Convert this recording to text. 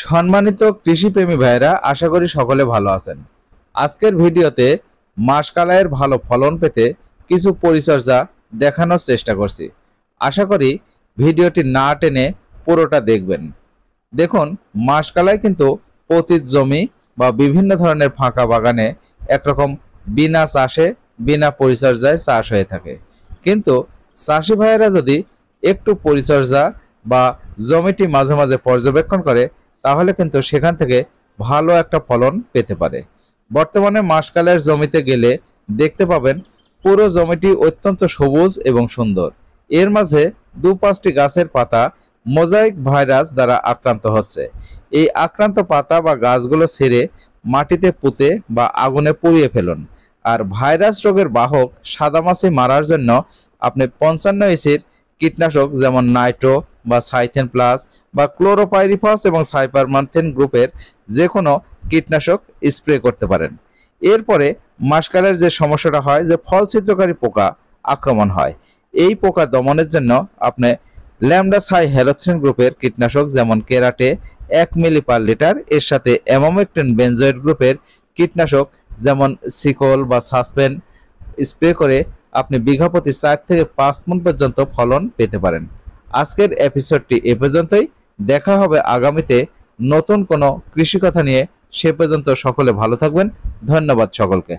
সম্মানিত কৃষিপ্রেমী ভাইয়েরা, আশা করি সকলে ভালো আছেন। আজকের ভিডিওতে মাষকালাইয়ের ভালো ফলন পেতে কিছু পরিচর্যা দেখানোর চেষ্টা করছি। আশা করি ভিডিওটি না টেনে পুরোটা দেখবেন। দেখুন, মাষকালাই কিন্তু পতিত জমি বা বিভিন্ন ধরনের ফাঁকা বাগানে একরকম বিনা চাষে বিনা পরিচর্যায় চাষ হয়ে থাকে। কিন্তু চাষি ভাইয়েরা যদি একটু পরিচর্যা বা জমিটি মাঝে মাঝে পর্যবেক্ষণ করে, তাহলে কিন্তু সেখান থেকে ভালো একটা ফলন পেতে পারে। বর্তমানে মাষকালাইয়ের জমিতে গেলে দেখতে পাবেন পুরো জমিটি অত্যন্ত সবুজ এবং সুন্দর। এর মাঝে ২-৫টি গাছের পাতা মোজাইক ভাইরাস দ্বারা আক্রান্ত হচ্ছে। এই আক্রান্ত পাতা বা গাছগুলো ছেড়ে মাটিতে পুঁতে বা আগুনে পুড়িয়ে ফেলুন। আর ভাইরাস রোগের বাহক সাদামাছি মারার জন্য আপনি ৫৫ ইসির কীটনাশক যেমন নাইট্রো বা সাইথেন প্লাস বা ক্লোরোপাইরিফস এবং সাইপারমানথেন গ্রুপের যে কোনো কীটনাশক স্প্রে করতে পারেন। এরপরে মাষকালাইয়ের যে সমস্যাটা হয়, যে ফল ছিদ্রকারী পোকা আক্রমণ হয়, এই পোকা দমনের জন্য আপনি ল্যামডা সাই হ্যালোথ্রিন গ্রুপের কীটনাশক যেমন কেরাটে ১ মিলি পার লিটার, এর সাথে অ্যামোমেকটিন বেনজয়েড গ্রুপের কীটনাশক যেমন সিকল বা সাসপেন স্প্রে করে আপনি বিঘা প্রতি ৪ থেকে ৫ মণ পর্যন্ত ফলন পেতে পারেন। আজকের এপিসোডটি এ পর্যন্তই। দেখা হবে আগামীতে নতুন কোনো কৃষি কথা নিয়ে। সে পর্যন্ত সকলে ভালো থাকবেন। ধন্যবাদ সকলকে।